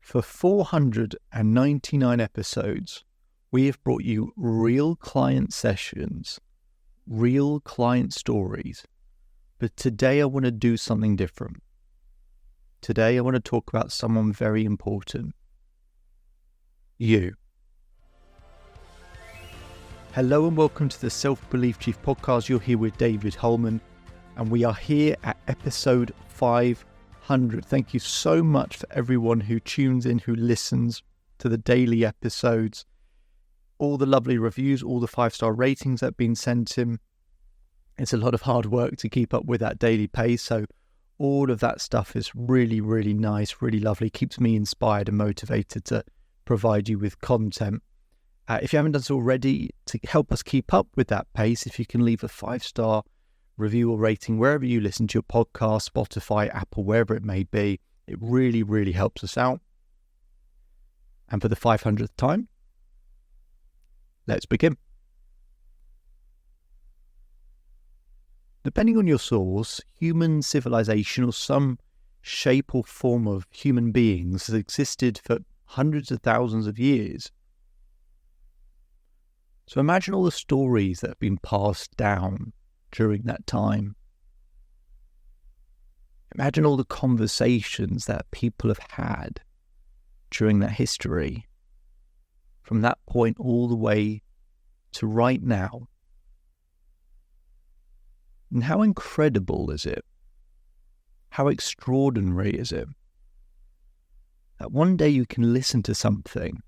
For 499 episodes, we have brought you real client sessions, real client stories. But today I want to do something different. Today I want to talk about someone very important. You. Hello and welcome to the Self-Belief Chief podcast. You're here with David Holman, and we are here at episode 500. Thank you so much for everyone who tunes in, who listens to the daily episodes, all the lovely reviews, all the 5-star ratings that have been sent in. It's a lot of hard work to keep up with that daily pace, so all of that stuff is really, really nice, really lovely, keeps me inspired and motivated to provide you with content. If you haven't done so already, to help us keep up with that pace, if you can leave a 5-star review or rating wherever you listen to your podcast, Spotify, Apple, wherever it may be, it really, really helps us out. And for the 500th time, let's begin. Depending on your source, human civilization or some shape or form of human beings has existed for hundreds of thousands of years. So imagine all the stories that have been passed down during that time. Imagine all the conversations that people have had during that history, from that point all the way to right now. And how incredible is it? How extraordinary is it that one day you can listen to something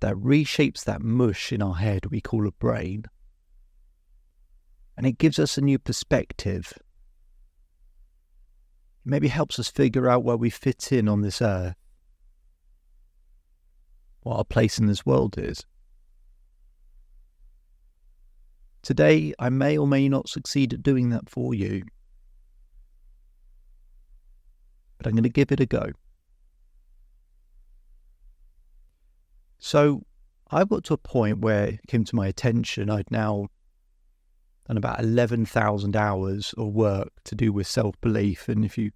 that reshapes that mush in our head we call a brain, and it gives us a new perspective. It maybe helps us figure out where we fit in on this earth, what our place in this world is. Today, I may or may not succeed at doing that for you, but I'm going to give it a go. So I got to a point where it came to my attention I'd now done about 11,000 hours of work to do with self-belief. And if you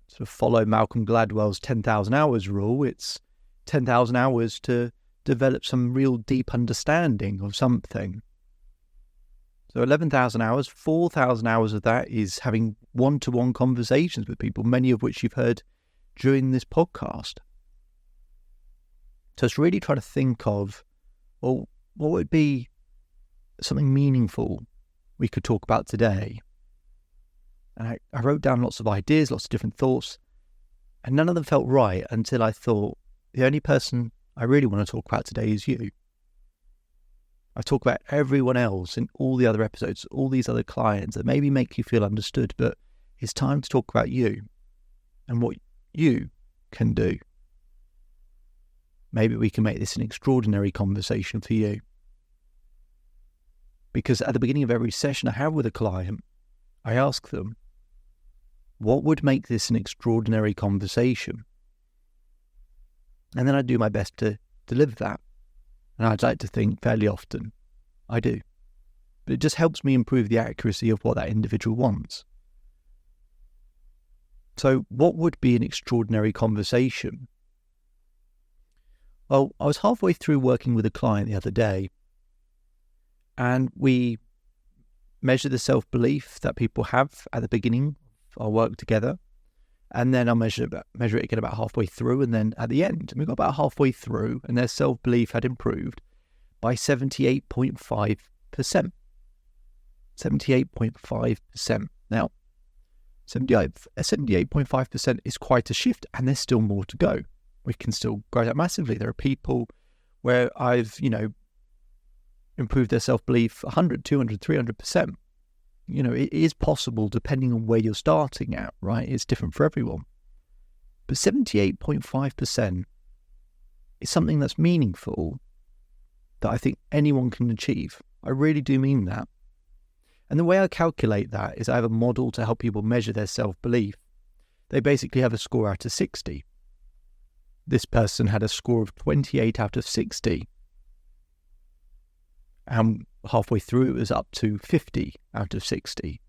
sort of follow Malcolm Gladwell's 10,000 hours rule, it's 10,000 hours to develop some real deep understanding of something. So 11,000 hours, 4,000 hours of that is having one-to-one conversations with people, many of which you've heard during this podcast. So it's really trying to think of, well, what would be something meaningful we could talk about today? And I wrote down lots of ideas, lots of different thoughts, and none of them felt right until I thought, the only person I really want to talk about today is you. I talk about everyone else in all the other episodes, all these other clients that maybe make you feel understood, but it's time to talk about you and what you can do. Maybe we can make this an extraordinary conversation for you. Because at the beginning of every session I have with a client, I ask them, what would make this an extraordinary conversation? And then I do my best to deliver that. And I'd like to think fairly often I do. But it just helps me improve the accuracy of what that individual wants. So what would be an extraordinary conversation? Well, I was halfway through working with a client the other day, and we measure the self-belief that people have at the beginning of our work together, and then I'll measure it again about halfway through, and then at the end. And we got about halfway through, and their self-belief had improved by 78.5%. 78.5%. Now, 78.5% is quite a shift, and there's still more to go. We can still grow that massively. There are people where I've, improved their self-belief 100, 200, 300%. It is possible depending on where you're starting at, right? It's different for everyone. But 78.5% is something that's meaningful that I think anyone can achieve. I really do mean that. And the way I calculate that is I have a model to help people measure their self-belief. They basically have a score out of 60. This person had a score of 28 out of 60. And halfway through, it was up to 50 out of 60,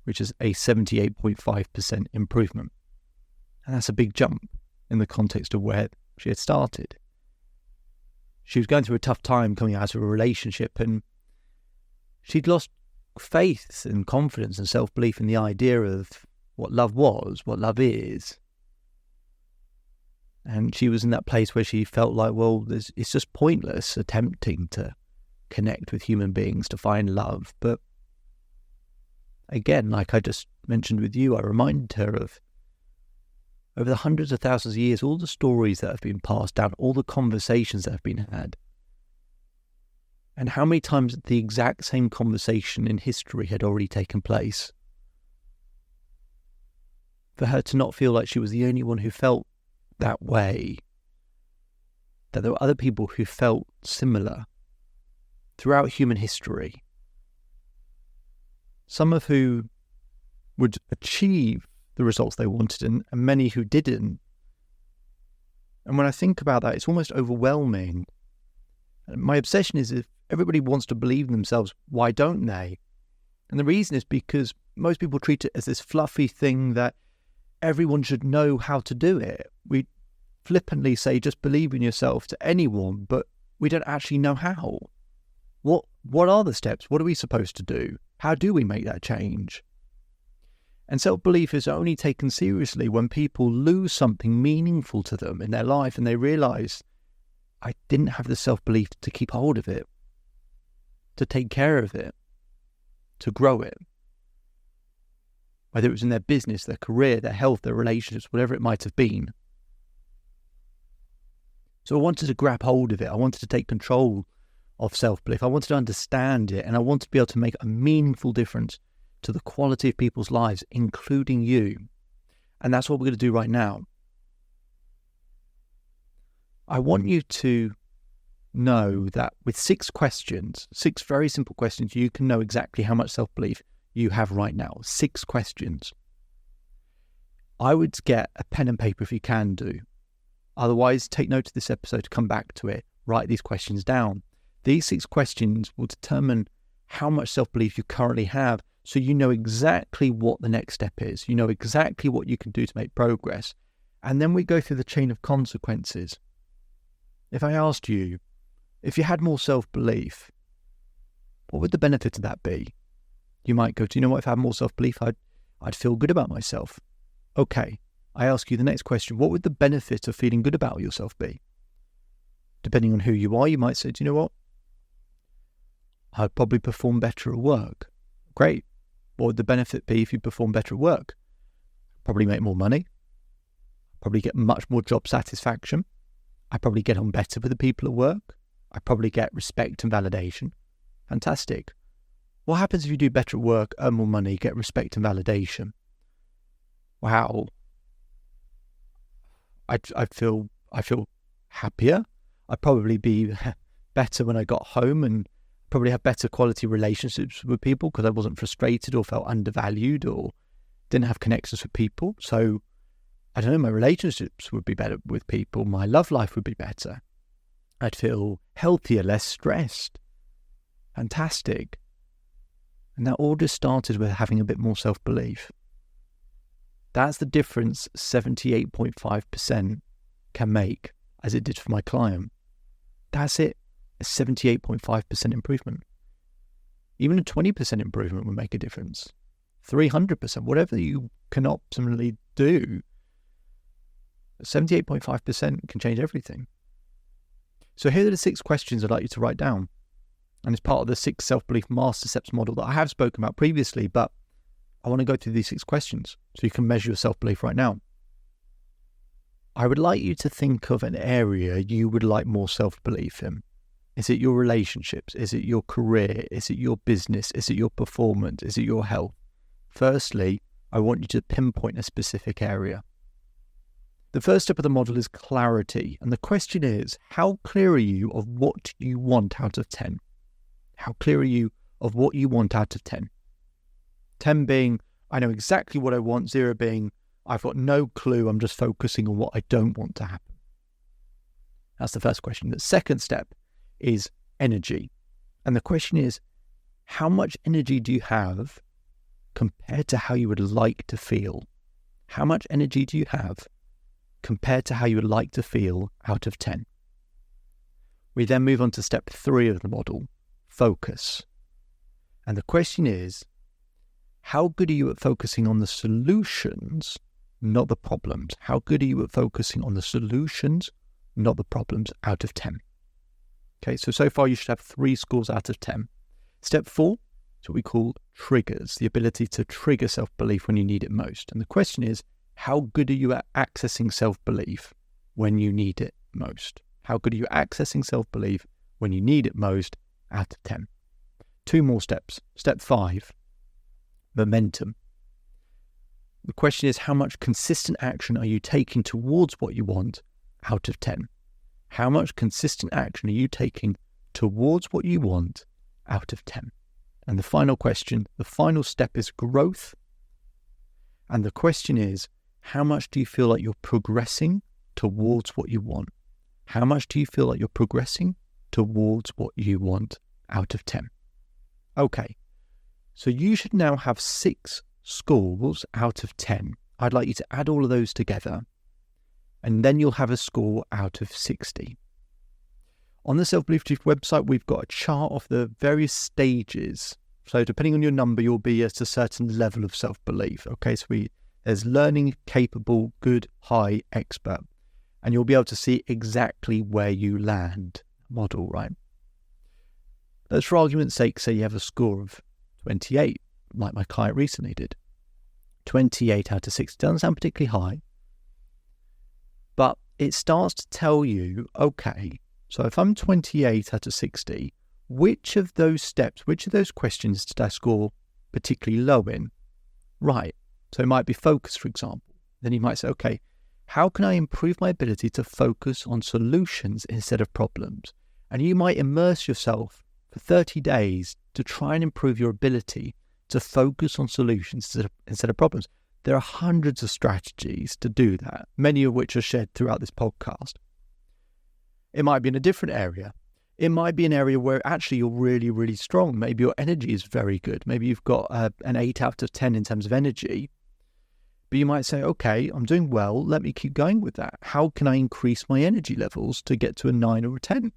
which is a 78.5% improvement. And that's a big jump. in the context of where she had started. She was going through a tough time coming out of a relationship, and she'd lost faith and confidence and self-belief in the idea of what love was, what love is. And she was in that place where she felt like, well, it's just pointless attempting to connect with human beings to find love. But again, like I just mentioned with you, I reminded her of over the hundreds of thousands of years, all the stories that have been passed down, all the conversations that have been had, and how many times the exact same conversation in history had already taken place. For her to not feel like she was the only one who felt that way, that there were other people who felt similar throughout human history, some of who would achieve the results they wanted and many who didn't. And when I think about that, it's almost overwhelming. And my obsession is, if everybody wants to believe in themselves, why don't they? And the reason is because most people treat it as this fluffy thing that everyone should know how to do it. We flippantly say just believe in yourself to anyone, but we don't actually know how. What are the steps? What are we supposed to do? How do we make that change? And self-belief is only taken seriously when people lose something meaningful to them in their life and they realise, I didn't have the self-belief to keep hold of it, to take care of it, to grow it. Whether it was in their business, their career, their health, their relationships, whatever it might have been. So I wanted to grab hold of it. I wanted to take control of self-belief. I wanted to understand it, and I wanted to be able to make a meaningful difference to the quality of people's lives, including you. And that's what we're going to do right now. I want you to know that with 6 questions, 6 very simple questions, you can know exactly how much self-belief you have right now. 6 questions. I would get a pen and paper if you can do. Otherwise, take note of this episode to come back to it. Write these questions down. These 6 questions will determine how much self-belief you currently have, so you know exactly what the next step is. You know exactly what you can do to make progress. And then we go through the chain of consequences. If I asked you, if you had more self-belief, what would the benefit of that be? You might go, do you know what, if I had more self-belief, I'd feel good about myself. Okay, I ask you the next question, what would the benefit of feeling good about yourself be? Depending on who you are, you might say, do you know what, I'd probably perform better at work. Great. What would the benefit be if you perform better at work? Probably make more money. Probably get much more job satisfaction. I probably get on better with the people at work. I probably get respect and validation. Fantastic. What happens if you do better at work, earn more money, get respect and validation? Wow. I feel happier. I'd probably be better when I got home and probably have better quality relationships with people because I wasn't frustrated or felt undervalued or didn't have connections with people. So, I don't know, my relationships would be better with people. My love life would be better. I'd feel healthier, less stressed. Fantastic. And that all just started with having a bit more self-belief. That's the difference 78.5% can make, as it did for my client. That's it. A 78.5% improvement. Even a 20% improvement would make a difference. 300%, whatever you can optimally do, 78.5% can change everything. So here are the 6 questions I'd like you to write down. And it's part of the 6 self-belief master steps model that I have spoken about previously, but I want to go through these 6 questions so you can measure your self-belief right now. I would like you to think of an area you would like more self-belief in. Is it your relationships? Is it your career? Is it your business? Is it your performance? Is it your health? Firstly, I want you to pinpoint a specific area. The first step of the model is clarity. And the question is, how clear are you of what you want out of 10? How clear are you of what you want out of 10? 10 being, I know exactly what I want. 0 being, I've got no clue. I'm just focusing on what I don't want to happen. That's the first question. The second step is energy. And the question is, how much energy do you have compared to how you would like to feel? How much energy do you have compared to how you would like to feel out of 10. We then move on to step 3 of the model, focus. And the question is, how good are you at focusing on the solutions, not the problems? How good are you at focusing on the solutions, not the problems, out of 10? Okay, so far you should have 3 scores out of 10. Step 4 is what we call triggers, the ability to trigger self-belief when you need it most. And the question is, how good are you at accessing self-belief when you need it most? How good are you at accessing self-belief when you need it most out of 10? 2 more steps. Step 5, momentum. The question is, how much consistent action are you taking towards what you want out of 10? How much consistent action are you taking towards what you want out of 10? And the final question, the final step is growth. And the question is, how much do you feel like you're progressing towards what you want? How much do you feel like you're progressing towards what you want out of 10? Okay, so you should now have 6 scores out of 10. I'd like you to add all of those together, and then you'll have a score out of 60. On the SelfBelief Chief website, we've got a chart of the various stages. So depending on your number, you'll be at a certain level of self-belief. Okay, so there's learning, capable, good, high, expert. And you'll be able to see exactly where you land model, right? Let's, for argument's sake, say you have a score of 28, like my client recently did. 28 out of 60 doesn't sound particularly high, but it starts to tell you, okay, so if I'm 28 out of 60, which of those steps, which of those questions did I score particularly low in? Right, so it might be focus, for example. Then you might say, okay, how can I improve my ability to focus on solutions instead of problems? And you might immerse yourself for 30 days to try and improve your ability to focus on solutions instead of problems. There are hundreds of strategies to do that, many of which are shared throughout this podcast. It might be in a different area. It might be an area where actually you're really, really strong. Maybe your energy is very good. Maybe you've got an 8 out of 10 in terms of energy. But you might say, okay, I'm doing well. Let me keep going with that. How can I increase my energy levels to get to a 9 or a 10?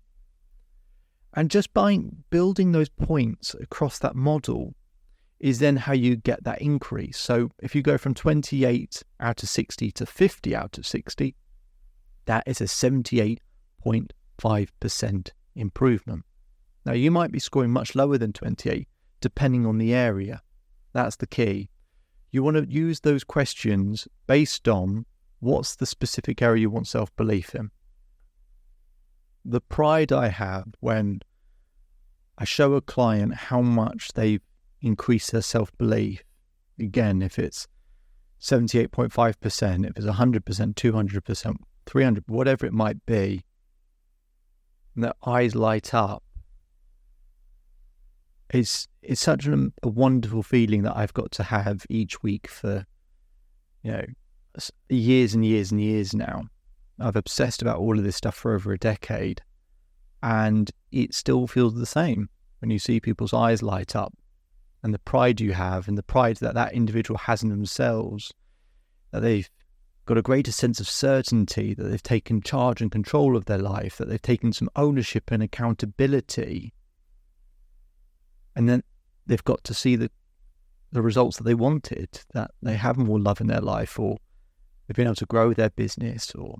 And just by building those points across that model is then how you get that increase. So if you go from 28 out of 60 to 50 out of 60, that is a 78.5% improvement. Now, you might be scoring much lower than 28, depending on the area. That's the key. You want to use those questions based on what's the specific area you want self-belief in. The pride I have when I show a client how much they've increased their self-belief, again, if it's 78.5%, if it's 100%, 200%, 300%, whatever it might be, and their eyes light up, it's such a wonderful feeling that I've got to have each week for, years and years and years now. I've obsessed about all of this stuff for over a decade, and it still feels the same when you see people's eyes light up, and the pride you have, and the pride that that individual has in themselves, that they've got a greater sense of certainty, that they've taken charge and control of their life, that they've taken some ownership and accountability, and then they've got to see the results that they wanted, that they have more love in their life, or they've been able to grow their business, or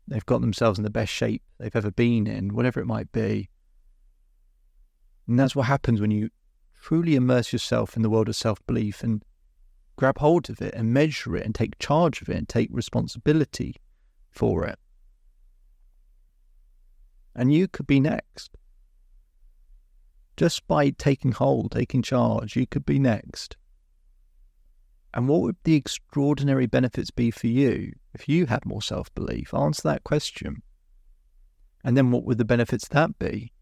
they've got themselves in the best shape they've ever been in, whatever it might be. And that's what happens when you truly immerse yourself in the world of self-belief and grab hold of it and measure it and take charge of it and take responsibility for it. And you could be next. Just by taking hold, taking charge, you could be next. And what would the extraordinary benefits be for you if you had more self-belief? Answer that question. And then what would the benefits of that be?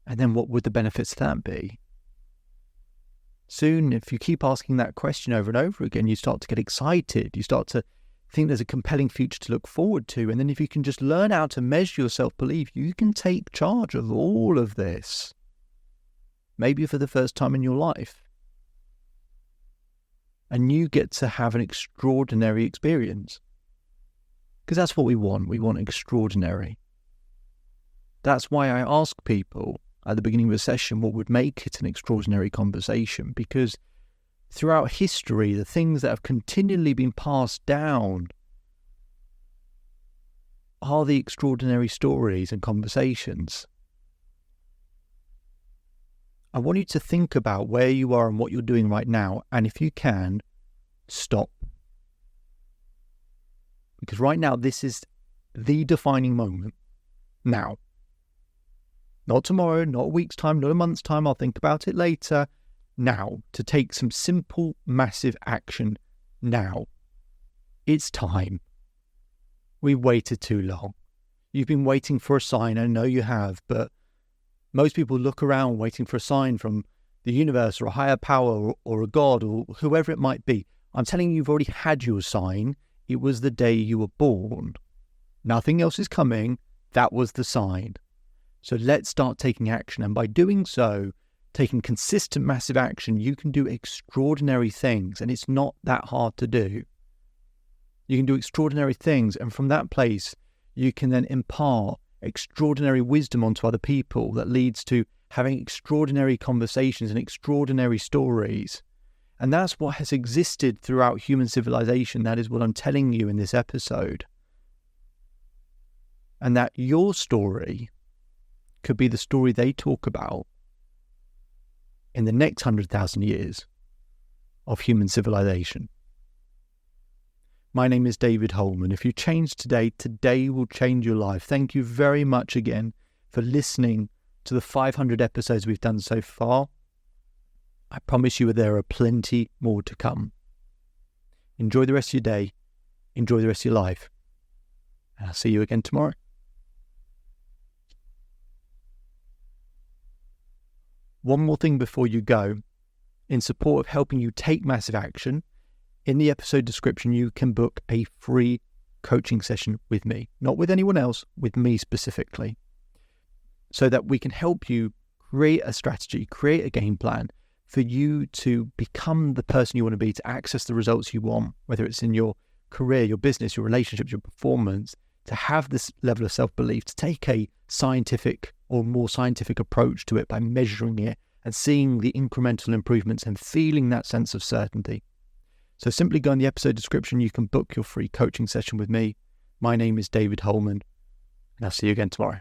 And then what would the benefits of that be? Soon, if you keep asking that question over and over again, you start to get excited. You start to think there's a compelling future to look forward to. And then if you can just learn how to measure your self-belief, you can take charge of all of this. Maybe for the first time in your life. And you get to have an extraordinary experience. Because that's what we want. We want extraordinary. That's why I ask people at the beginning of a session what would make it an extraordinary conversation, because throughout history, the things that have continually been passed down are the extraordinary stories and conversations. I want you to think about where you are and what you're doing right now, and if you can, stop. Because right now, this is the defining moment. Now. Not tomorrow, not a week's time, not a month's time, I'll think about it later. Now, to take some simple, massive action now. It's time. We've waited too long. You've been waiting for a sign, I know you have, but most people look around waiting for a sign from the universe or a higher power or a God or whoever it might be. I'm telling you, you've already had your sign. It was the day you were born. Nothing else is coming. That was the sign. So let's start taking action. And by doing so, taking consistent, massive action, you can do extraordinary things. And it's not that hard to do. You can do extraordinary things. And from that place, you can then impart extraordinary wisdom onto other people that leads to having extraordinary conversations and extraordinary stories. And that's what has existed throughout human civilization. That is what I'm telling you in this episode. And that your story could be the story they talk about in the next 100,000 years of human civilization. My name is David Holman. If you change today, today will change your life. Thank you very much again for listening to the 500 episodes we've done so far. I promise you there are plenty more to come. Enjoy the rest of your day. Enjoy the rest of your life. And I'll see you again tomorrow. One more thing before you go. In support of helping you take massive action, in the episode description, you can book a free coaching session with me. Not with anyone else, with me specifically. So that we can help you create a strategy, create a game plan for you to become the person you want to be, to access the results you want, whether it's in your career, your business, your relationships, your performance, to have this level of self-belief, to take a scientific or more scientific approach to it by measuring it and seeing the incremental improvements and feeling that sense of certainty. So simply go in the episode description, you can book your free coaching session with me. My name is David Holman, and I'll see you again tomorrow.